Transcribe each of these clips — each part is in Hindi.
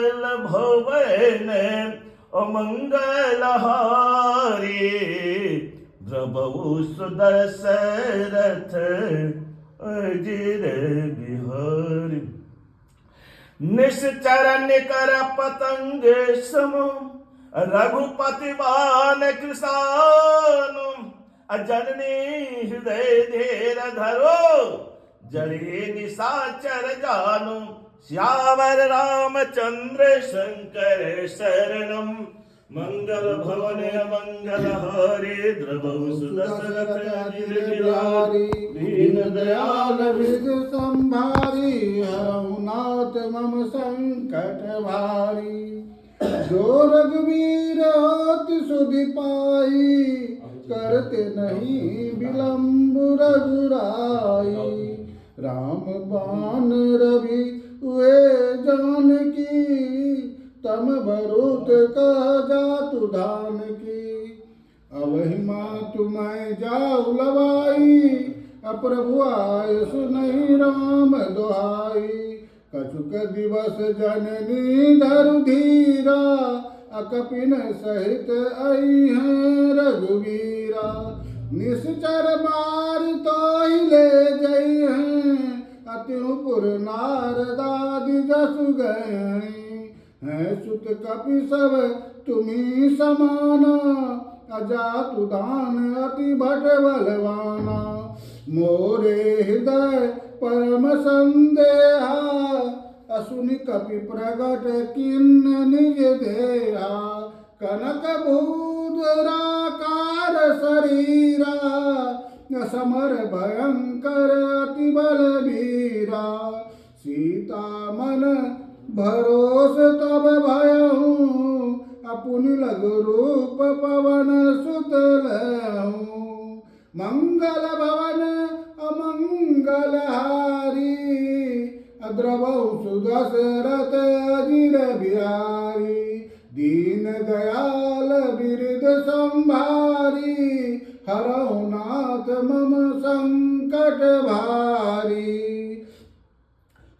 भवन अमंगलहारी द्रवहु सुदशरथ अजिर बिहारी। निश्चर निकर पतंग सम रघुपति बान कृषानु अजननी हृदय धीर धरो जड़े निशाचर जानु। श्यावर रामचंद्र शंकर शरणम मंगल भवन मंगल हरे द्रवहु सुदशरथ अजिर बिहारी। दीन दयाल विधि संभारी हरहु नाथ मम संकट भारी। जो रघुवीर होति सुधि पाई करते नहीं विलंब रघुराई। राम बाण रवि हुए जानकी तम भरुत कह जातु धान की। अवहि मातु मैं जाऊ लवाई अप्रभु आय सुनहि राम दुहाई। कछुक दिवस जननी धरु धीरा अकपिन सहित आई हैं रघुवीरा। निश्चर मार तो ही ले गई हैं अतिपुर नारदादि जसु गए। हैं सुत कपि सब तुम्ही समाना अजातु दान अति भट बलवाना। मोरे हृदय परम संदेहा असुनि कपि प्रगट किन्न निज देहा। कनक भूधराकार शरीरा समर भयंकर अति बलवीरा। सीता मन भरोस तब भयहु अपुनि लघु रूप पवन सुत लहु। मंगल भवन अमंगल हारी द्रवहु सुदशरथ अजिर बिहारी। दीन दयाल बिरद संभारी हरहु नाथ मम संकट भारी।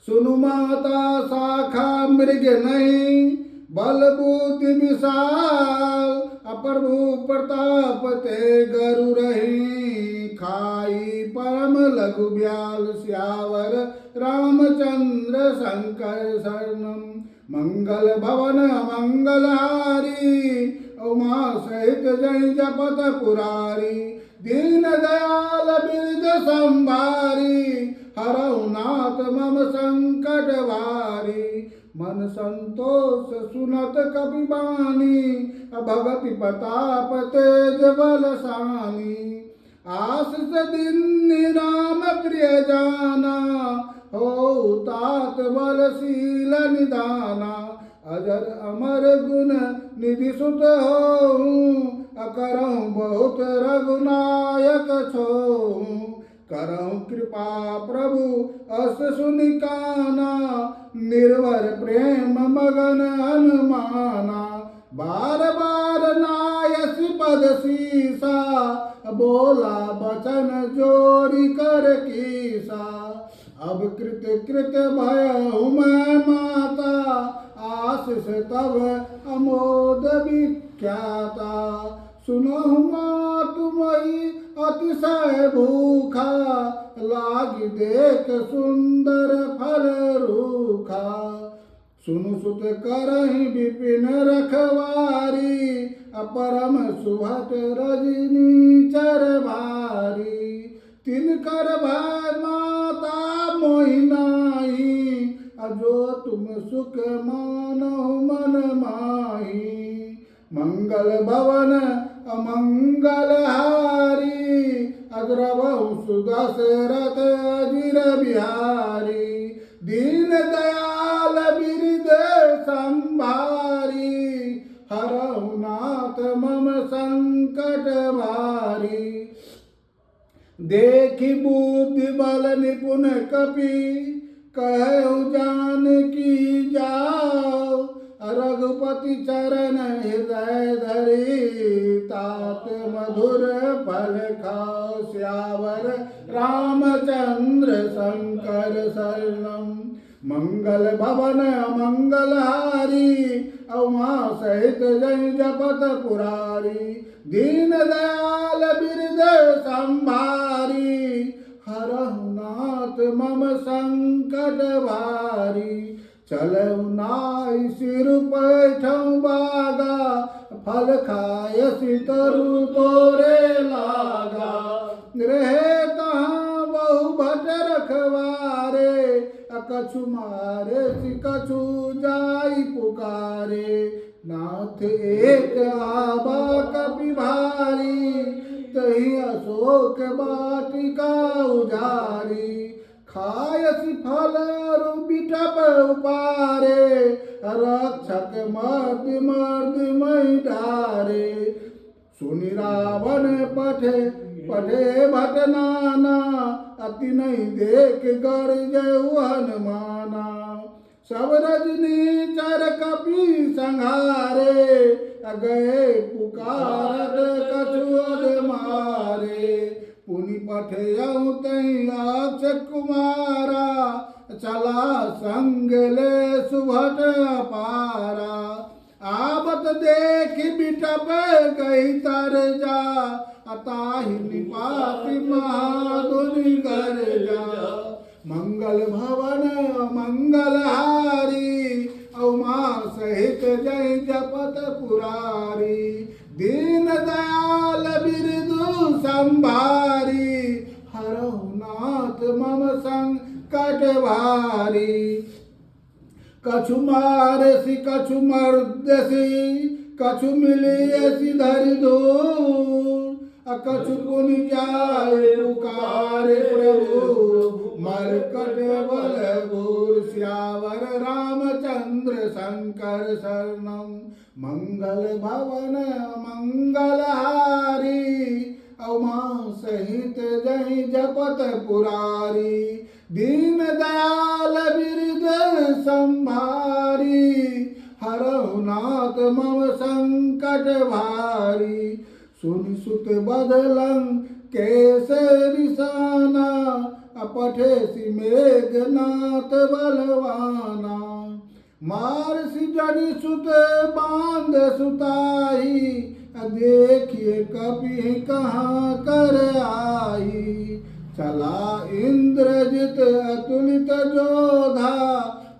सुनु माता शाखा मृग नहीं बल बुद्धि विशाल अप्रभु प्रताप ते गरु रही। खाई परम लघु ब्याल श्यावर रामचंद्र शंकर शरणम। मंगल भवन मंगल हारी उमा सहित जय जपत पुरारी। दीन दयाल बिरद संभारी हरहु नाथ मम संकट भारी। मन संतोष सुनत कपि बानी भगति प्रताप तेज बल सानी। आशीष दिन राम प्रिय जाना हो तात बलशील निदाना। अजर अमर गुण निधि सुत होऊं अकरहु बहुत रघुनायक छोऊं। करहु कृपा प्रभु अस सुनिकाना निर्भर प्रेम मगन हनुमाना। बार बार नायसी पद सीसा बोला बचन जोरी कर कीसा। अब कृत कृत भयहु मैं माता आशीष तब अमोद विख्याता। सुनहु मातु मई अतिशय भूखा लागी देख सुंदर फल रूखा। सुनु सुत करहि विपिन रखवारी अपरम सुहट रजनी चर भारी। तिनकर भय माता मोहि नाहि अजो तुम सुख मानहु मन माही। मंगल भवन अमंगल हारी अद्रवहु सुदशरथ अजिर बिहारी। दीन दयाल बिरद संभारी हरहु नाथ मम संकट भारी। देखि बुद्धि बल निपुण कपि कहु जानकी जाओ। रघुपति चरण हृदय धरी तात मधुर फल खाओ। श्यावर रामचंद्र शंकर शरणम मंगल भवन मंगलहारी उमा सहित जय जपत पुरारी दीन दयाल बिरद संभारी हरहु नाथ मम संकट भारी चलऊ नाई सिर पैठऊ बागा फल खायसी तरु तोरे लागा रहे कहाँ बहु भट रखवारे कछु मारे कछु जाई पुकारे नाथ एक आबा कपि भारी तही अशोक वाटिका उजारी खायसी फल बिटप उपारे रक्षक मर्द मई डारे सुनि रावण पठे भट नाना अति नहीं देख गर जय हनुमाना सब रजनी चर कपि संहारे गए पुकारत कछु मारे पुनि पठे तई अक्षय कुमारा चला संग ले सुभट पारा आबत देख बिटप गई तर जा अताहि निपाति महादुनि घर जा मंगल भवन मंगलहारी उमा सहित जय जपत पुरारी दीन दयाल बिरदु संभारी हरहु नाथ मम संकट भारी कछु मारसी कछु मर्दसी कछु मिलियसी धरि दूर कछु पुनि जाय पुकारे प्रभु मरकट बल भूर श्यावर रामचंद्र शंकर शरणम मंगल भवन मंगलहारी उमा सहित जय जपत पुरारी दीन दयाल बिरद संभारी हरहु नाथ मम संकट भारी सुनि सुत बदलं केसरी साना पठेसी मेघनाथ बलवाना मारसी जनि सुत बांध सुताई देखिए कपि कहाँ कर आई चला इंद्रजित अतुलित जोधा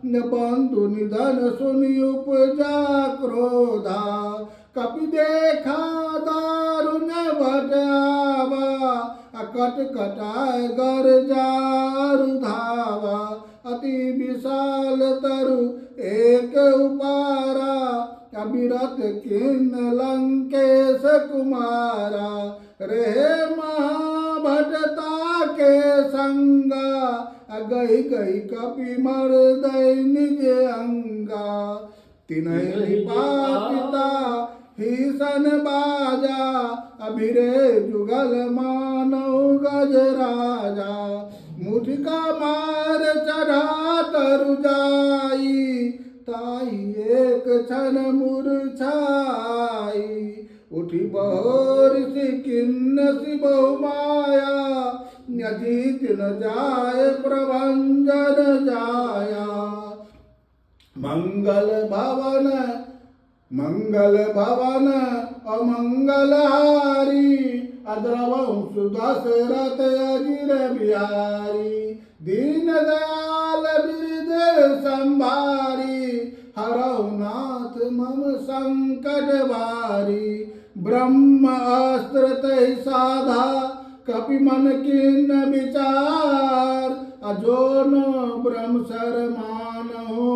बंधु निधन सुनि उपजा क्रोधा कपि देखा दारुण भटावा कट कटाय गर जारु धावा अति विशाल तरु एक उपारा अविरत किन्न लंकेश कुमारा रे महाभटता के संगा गई गई कपि मर्दै निज अंगा तिनहि पापिता भीषण बाजा अभिरे जुगल मानव गज राजा मुझका मार चढ़ा तरु जाई ताई एक क्षण मूर्छाई उठी बहोर सी किन्न सी बहु माया अजीत न जाय प्रभंजन जाया मंगल भवन अमंगलहारी अद्रवंश दशरथ अजिर बिहारी दीन दयाल बिरद संभारी हरहु नाथ मम संकट भारी ब्रह्म अस्त्र तहि साधा कपि मन किन्न विचार अजोन ब्रह्म शरमानहु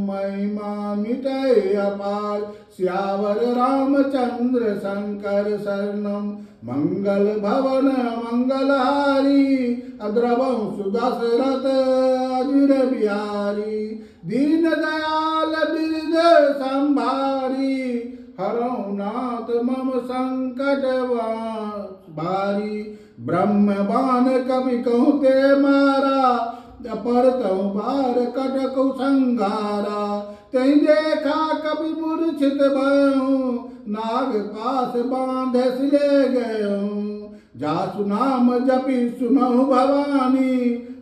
महिमा मिटै अपार श्यावर रामचंद्र शंकर शरणम मंगल भवन मंगलहारी अद्रवंश दशरथ अजिर बिहारी दीन दयाल बिरद संभारी हरहु नाथ मम संकट भारी ब्रह्म बाण कवि कहूँ ते मारा परतहु बार कटकु संघारा तई देखा कवि मूर्छित भयऊँ नाग पास बांधे ले गयऊँ जासु नाम जपि सुनहु भवानी,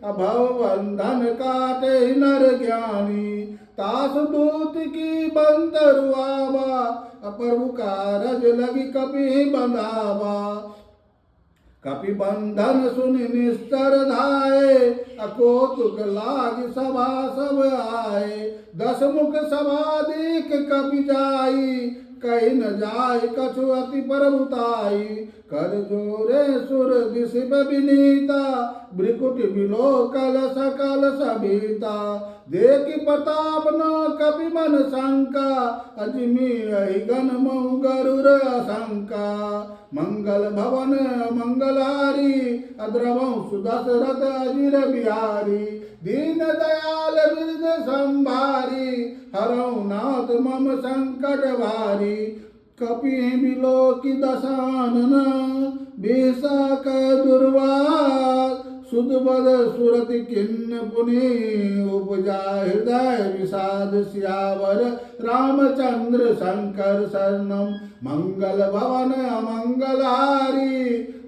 अभव बंधन काटे नर ज्ञानी। तासु दूत की बंदरु आवा, प्रभु कारज लगी कपि बंधावा। कपि बंधन सुनि निस्तर धाये, अकोतुक लाग सभा सब आए। दस मुख सभा देख कपि जाई, कही न जाय कछु अति प्रभुताई। कर जोरे सुर दिशिब विनीता, भ्रिकुट विलोकल सकल सभीता। देखि प्रताप न कपि मन शंका, अजमी अहिगन महु गरुर शंका। मंगल भवन मंगलारी, अद्रवं सुदशरथ अजिर बिहारी। दीन दयाल बिरद संभारी, हरौ नाथ मम संकट भारी। कपि बिलोकि दशानन, बिसाक दुर्वास। सुदबद सुरति किन्न पुनि, उपजा हृदय विषाद सियावर रामचंद्र शंकर शरणम। मंगल भवन मंगलहारी,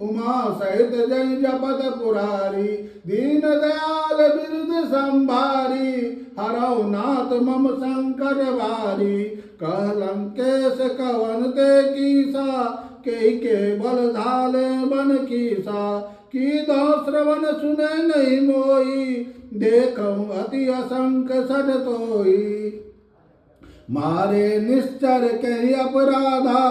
उमा सहित जय जपत पुरारी। दीन दयाल बिरद संभारी, हरौ नाथ मम संकट भारी। कह लंकेश कवन ते कीसा, के बल धाले बन कीसा। की दो श्रवण सुने नहीं मोई, देखऊं अति असंख सठ तोई। मारे निश्चर कही अपराधा,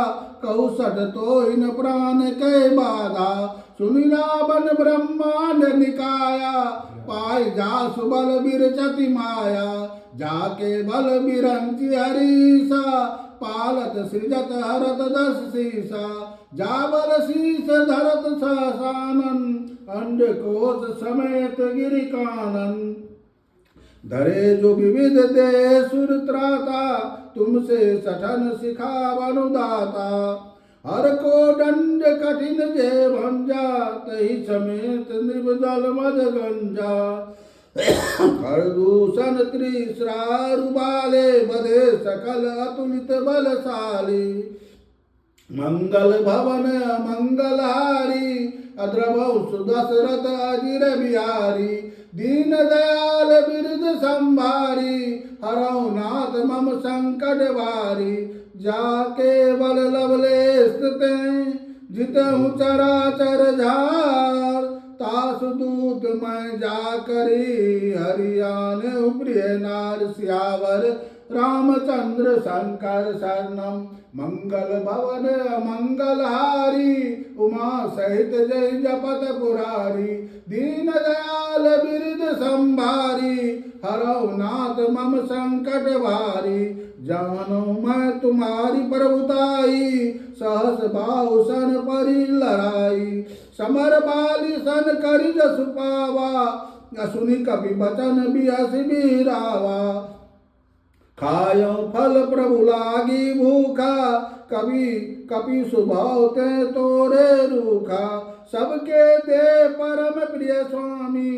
कहु सठ तोहि न प्राण के बाधा। सुनि रावण ब्रह्मांड निकाया, पाई जासु बल बिरचति माया। जाके बल बिरंचि हरीसा, पालत सृजत हरत दस सीसा। जाबल शीस धरत सहसानन, अंड कोश समेत गिरि कानन। धरे जो विविध दे सुर त्राता, तुमसे सठन सिखावनु दाता। हर को दंड कठिन जे भंजा, तही समेत निर्बदल मद गंजा। खरदूषण त्रिश्रारुबाले, बधे सकल अतुलित बलशाली। मंगल भवन मंगलहारी, अद्रवौ सुदशरथ अजिर बिहारी। दीन दयाल बिरद संभारी, हरौ नाथ मम संकट भारी। जाके बल लवलेश ते, जितहु चराचर झार। तासु दूत मैं जाकरी, हरियाने प्रिय नार सियावर रामचंद्र शंकर शरणम। मंगल भवन मंगलहारी, उमा सहित जय जपत पुरारी। दीन दयाल बिरद संभारी, हरौ नाथ मम संकट भारी। जानो मैं तुम्हारी प्रभुताई, सहस बाहु सन परि लड़ाई। समर बाली सन करि जसु पावा, सुनि कपि बचन बियस बिरावा। खायो फल प्रभु लागी भूखा, कपि सुभाव ते तोरे रूखा। सबके दे परम प्रिय स्वामी,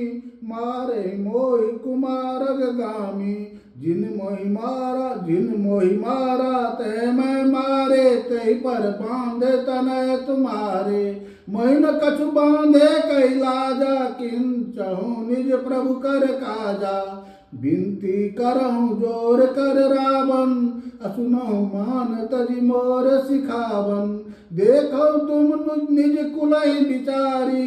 मारे मोहि कुमारग गामी। जिन मोहि मारा ते मैं मारे, तही पर बांधे तनय तुम्हारे। मोहि न कछु बांधे कैलाजा, किंचहु निज प्रभु कर काजा। बिनती करहु जोर कर रावण, असुनहु मान तजि मोर सिखावन। देखो तुम निज कुलहि बिचारी,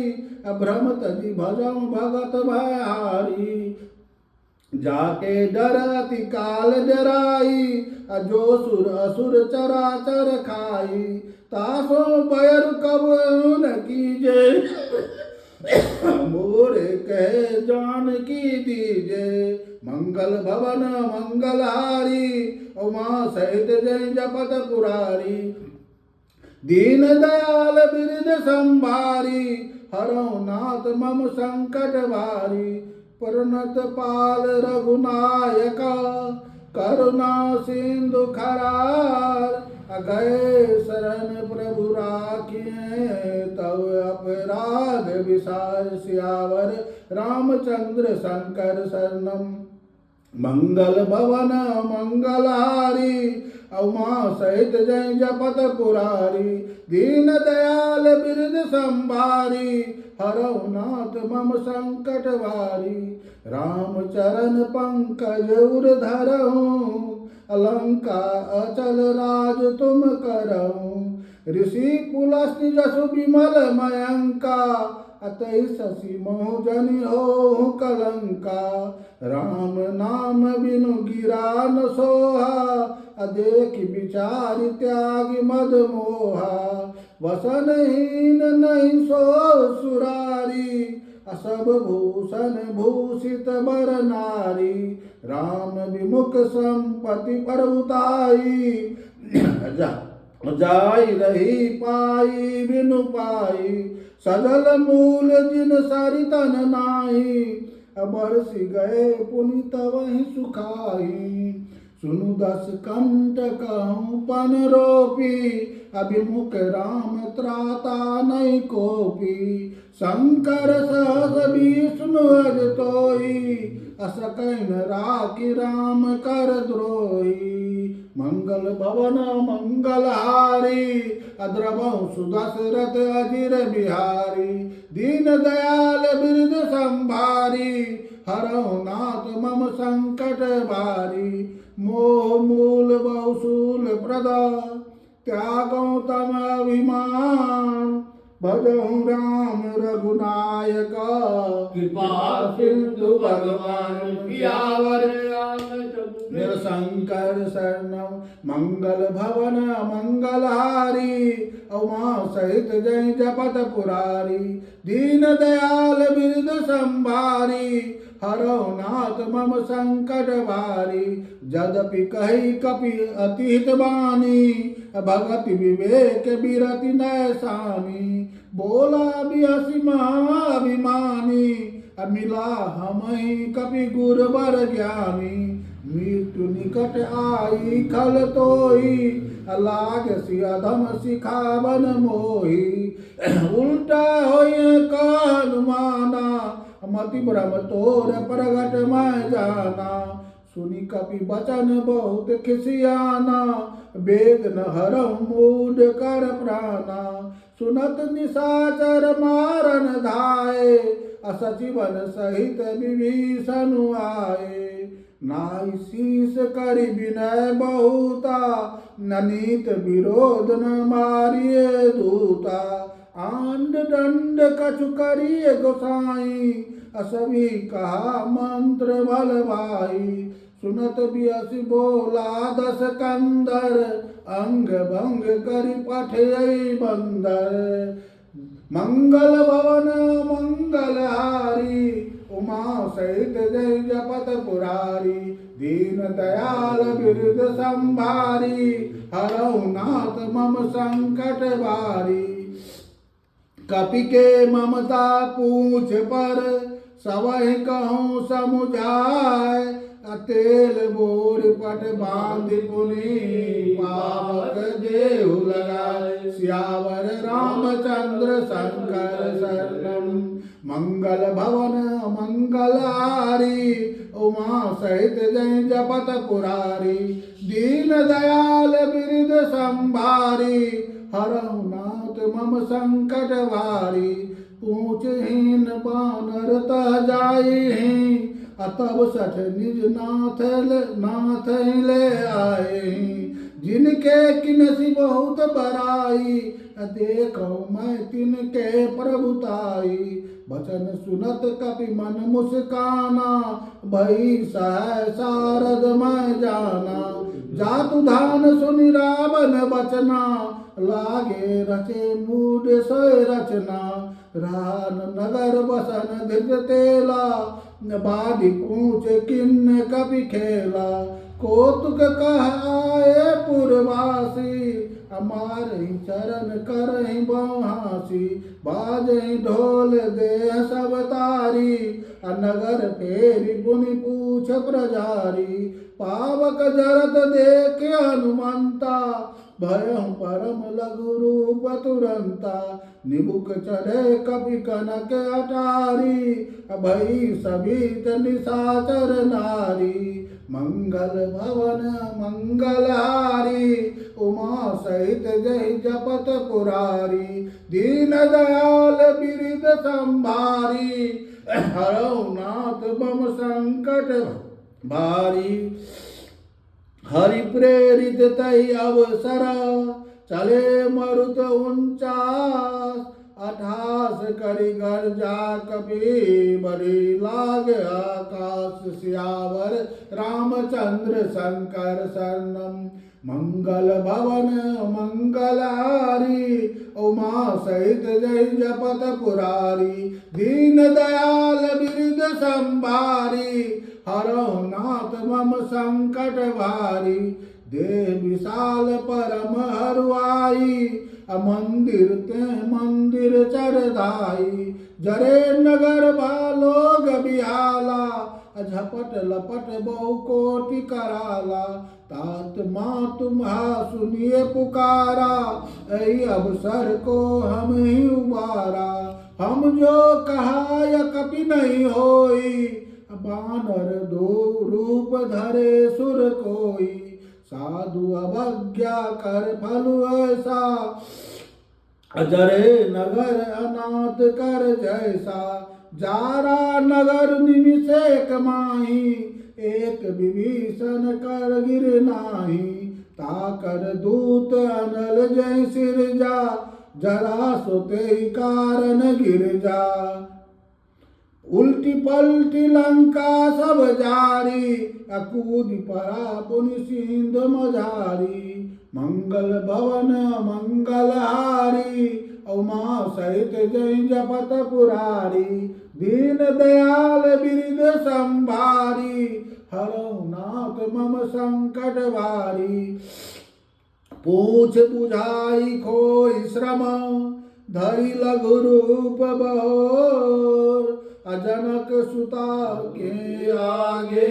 भ्रम तजि भजऊ भगत भयहारी। जाके डर अति काल डराई, जो सुर असुर चराचर खाई। तासो बैर कब न कीजे, मोरे कहे जान की दीजे। मंगल भवन मंगलहारी, उमा सहित जय जपत पुरारी। दीन दयाल बिरद संभारी, हरौ नाथ मम संकट भारी। पुरनत पाल रघुनायका, करुणा सिंधु खरार। अगय शरण प्रभु राखिए, तव अपराध विसार सियावर रामचंद्र शंकर शरणम। मंगल भवन मंगलहारी, उमा सहित जय जपत पुरारी। दीन दयाल बिरद संभारी, हरऊ नाथ मम संकट वारी। राम चरण पंकज उर धरऊँ, अलंका अचल राज तुम करऊँ। ऋषि पुलस्त्य जसु विमल मयंका, अतई शशि मोह जनि हो कलंका। राम नाम बिनु गिरा न सोहा, अदेख विचार त्याग मद मोहा। वसनहीन नहीं सो सुरारी, असब भूषण भूषित बर नारी। राम विमुख संपत्ति प्रभुताई, जाई रही पाई बिनु पाई। सजल मूल जिन सरितन नाही, बरसि गए पुनित वही सुखाई। सुनु दस कंठ कहूँ पन रोपी, अभिमुख राम त्राता नहीं कोपी। शंकर सहस विष्णु अज तोई, अस कैन राखी राम कर द्रोही। मंगल भवन मंगलहारी, अद्रवहु सुदशरथ अजिर बिहारी। दीन दयाल बिरद संभारी, हरऊ नाथ मम संकट बारी। मोह मूल बहुशूल प्रदा, त्यागौ तम अभिमान। भजहु राम रघुनायका, कृपा सिंधु भगवान सियावर निरशंकर शरणम। मंगल भवन मंगलहारी, उमा सहित जय जपत पुरारी। दीन दयाल बिरद संभारी, हरऊ नाथ मम संकट भारी। जदपि कही कपि अतीत बानी, भगति विवेक बिरति नैसानी। बोला बिहसि महाअभिमानी, मिला हमहि कपि गुरबर ज्ञानी। मृत्यु निकट आई खल तोई, लागसि अधम सिखावन मोही। उल्टा होय कानुमाना, मति भ्रम तोर प्रगट मैं जाना। सुनि कपि बचन बहुत खिसियाना, वेद न हरऊ मूढ़ कर प्राणा। सुनत निशाचर मारन धाये, असचिवन सहित विभीषण आए। नाई शीस करि विनय बहुता, ननीत विरोध न मारिए दूता। आंड दंड कछु करिए गोसाई, असभी कहा मंत्र बल भाई। सुनत बियसि बोला दस कंदर, अंग भंग करि पठियै बंदर। मंगल भवन मंगलहारी, उमा सहित जय जपत पुरारी। दीन दयाल बिरद संभारी, हरऊ नाथ मम संकट बारी। कपि के ममता पूछ पर, सबहि कहूँ समुझाय। तेल बोर पट बांध पुनि, पावक देहु लगाए। सियावर रामचंद्र शंकर शरणम। मंगल भवन मंगलहारी, उमा सहित जय जपत पुरारी। दीन दयाल बिरद संभारी, हरऊ नाथ मम संकट भारी। पूछहीन बानर तह जाई, अतब सठ निज नाथ ले आए। जिनके किनसी बहुत बड़ाई, देखो मैं तिनके प्रभुताई। वचन सुनत कपि मन मुस्काना, भई सह सारद मैं जाना। जातु धान सुनि रावण बचना, लागे रचे मूढ़ सोय रचना। रान नगर बसन धिज तेला, बाधी पूछ किन्न कपि खेला। कौतुक कहाए पुरवासी, हमारे चरण करहि बहासी। बाजहि ढोल देह सब तारी, नगर फेरी पुनि पूछ प्रजारी। पावक जरत देख हनुमंता, भयहु परम लघु रूप तुरंता। निबुक चढ़े कपि कनक अटारी, भई सभी निशाचर नारी। मंगल भवन मंगलहारी, उमा सहित जय जपत पुरारी दीन दयाल बिरिद संभारी हरौ नाथ मम संकट भारी हरि प्रेरित तै अवसर चले मरुत 49 अठास करि गर्जा कपि बरी लाग आकाश सियावर रामचंद्र शंकर शरणम मंगल भवन मंगलहारी उमा सहित जय जपत पुरारी दीन दयाल बिरद संभारी हरौ नाथ मम संकट भारी देह विशाल परम हरुआई मंदिर ते मंदिर चरदाई जरे नगर बालोग बिहाला झपट लपट बहु कोटि कराला तात माँ तुम्हा सुनिए पुकारा ऐ अवसर को हम ही उबारा हम जो कहा या कपि नहीं होई बानर दो रूप धरे सुर कोई साधु अवज्ञा कर फल ऐसा अजरे नगर अनाथ कर जैसा जारा नगर निमिषे कमाही एक विभीषण कर गिर नाही ताकर दूत अनल जय सिर जा जरा सोते कारण गिर जा उल्टी पलटी लंका सब जारी अकूद परा पुनि सिंध मजारी मंगल भवन मंगलहारी उमा सहित जय जपत पुरारी दीन दयाल बिरद संभारी हरौ नाथ मम संकट भारी पूछ बुझाई खोई श्रम धरि लघु रूप बहोर अजनक सुता के आगे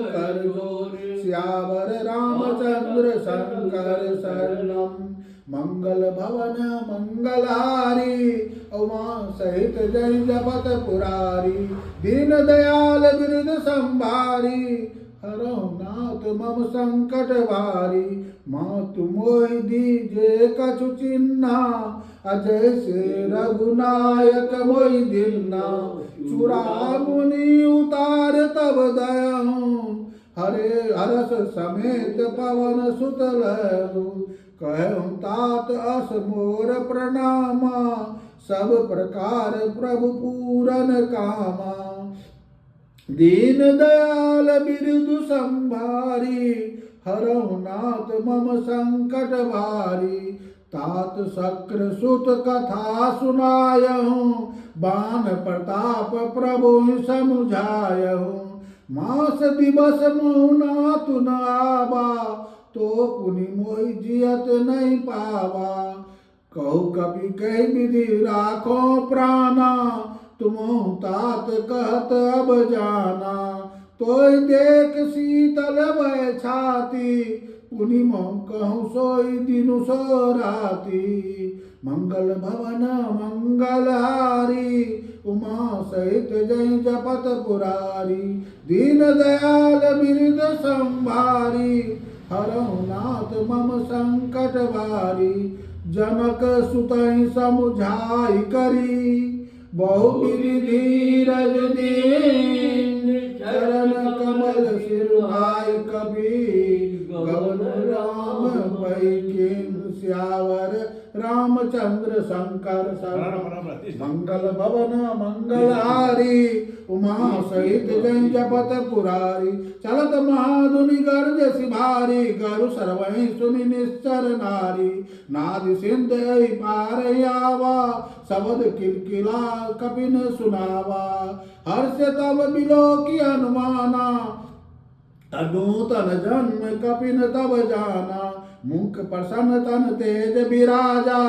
कर जोर सियावर रामचंद्र शंकर शरणम मंगल भवन मंगलहारी उमा सहित जय जपत पुरारी दीन दयाल बिरद संभारी हरौ नाथ मम संकट भारी मातु मोहि दीजे कछु चिन्हा अजय से रघुनायक मोहि दिन्ना चुरा मुनि उतार तब दयहूँ हरे हरस समेत पवन सुत लहु कहूँ तात अस मोर प्रणामा सब प्रकार प्रभु पूरन कामा दीन दयाल बिरदु संभारी हरौ नाथ मम संकट भारी तात शक्र सुत कथा सुनायहूँ बान प्रताप प्रभु समुझायहूँ मास दिवस मुनाथ न आबा तो पुनि मोहि जियत नहीं पावा कहु कपि कह विधि राखो प्राणा तुम तात कहत अब जाना तोय देख शीतल भय छाती पुनि मोह कहूँ सोई दिनु सो राती मंगल भवन मंगलहारी उमा सहित जय जपत पुरारी दीन दयाल बिरद संभारी हरौ नाथ मम संकट भारी जनक सुतहि समुझाई करी बहु धीरज दीन चरण कमल सिर भाई कबी गवन राम पैकिन श्यावर रामचंद्र शंकर शरण मंगल भवन मंगलहारी उमा सहित जय जपत पुरारी चलत महाधुनि गर्ज सिभारी गरु सर्वहि सुनि निश्चर नारी नादि सिंध पार आवा शबद किलकिला कपिन सुनावा हर्ष तब बिलो की अनुमाना नूतन जन्म कपिन तब जाना मुख प्रसन्न तन तेज विराजा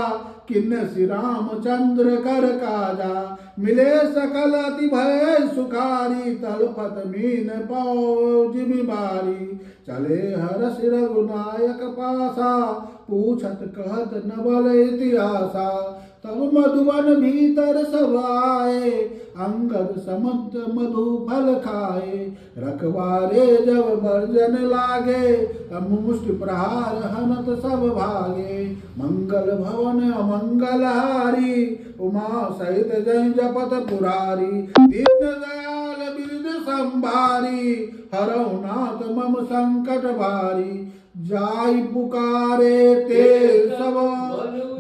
किन्न श्री रामचंद्र कर काजा मिले सकल अति भय सुखारी तलपत मीन पौज बिमारी चले हर सिर रघुनायक पासा पूछत कहत नवल इतिहासा तब मधुवन भीतर सब आए, अंगद समंत मधु फल खाए। रखवारे जब वर्जन लागे, मुष्टि प्रहार हनत सब भागे। मंगल भवन अमंगल हारी, उमा सहित जय जपत पुरारी। दीन दयाल बिरद संभारी, हरौ नाथ मम संकट भारी। जाई पुकारे ते सब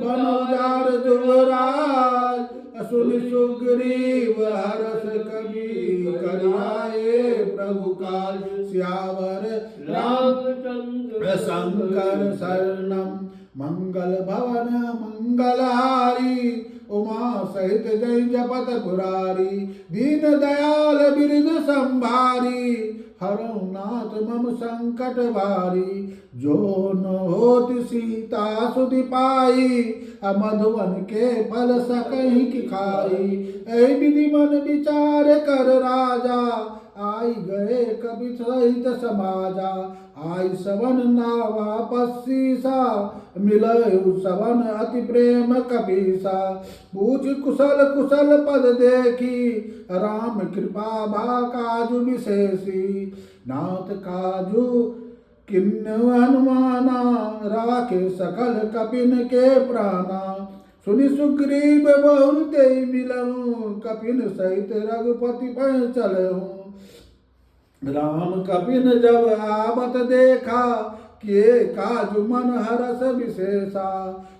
बन उजार जुवराज। असुर सुग्रीव हरस कबि करियाए प्रभु काज। सियावर रामचंद्र शंकर शरणम, मंगल भवन मंगलहारी। उमा सहित जय जपत पुरारी, दीन दयाल बिरद संभारी। हरौ नाथ मम संकट भारी। जो न होत सीता सुधि पाई, मधुवन के फल सकहि की खाई। ऐ विधि मन विचार कर राजा, आई गए कपि सहित समाजा। आई सवन नावा पस्सीसा, मिलयु सवन अति प्रेम कपीसा। पूछ कुशल कुशल पद देखी, राम कृपा भा काजु विशेषी। नाथ काजु किन्नु हनुमाना, राखे सकल कपिन के प्राणा। सुनि सुग्रीव बहु ते मिलऊँ, कपिन सहित रघुपति पै चलऊँ। राम कपिन जब आवत देखा, किए काजु मन हरस विशेषा।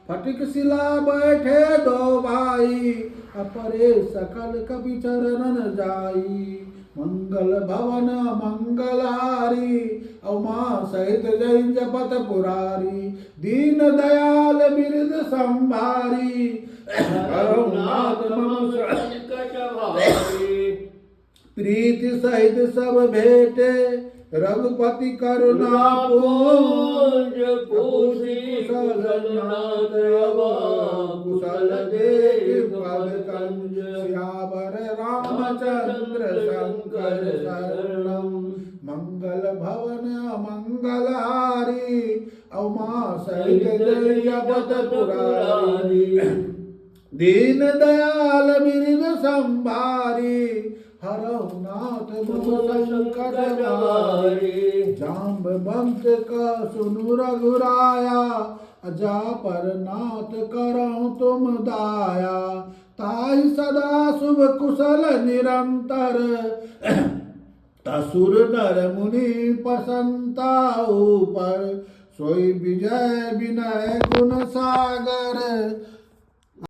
फटिक शिला बैठे दो भाई, अपरे सकल कपि चरणन जाई। मंगल भवन मंगलहारी, उमा सहित जय जपत पुरारी। दीन दयाल बिरद संभारी, हरौ नाथ मम संकट भारी। प्रीति सहित सब भेटे, रघुपति करुणा पूंज। पूछि कुशल नाथ कुशल देख पद कंज। सियावर रामचंद्र शंकर शरणम, मंगल भवन मंगलहारी। उमा सहित जय जपत पुरारी, दीन दयाल बिरद संभारी। हरौ नाथ मम संकट भारी। जाम्बवंत का सुनु रघुराया, जा पर नाथ करौ तुम दाया। ताहि सदा शुभ कुशल निरंतर, असुर नर मुनि प्रसन्नता ऊपर। सोई विजय विनय गुण सागर,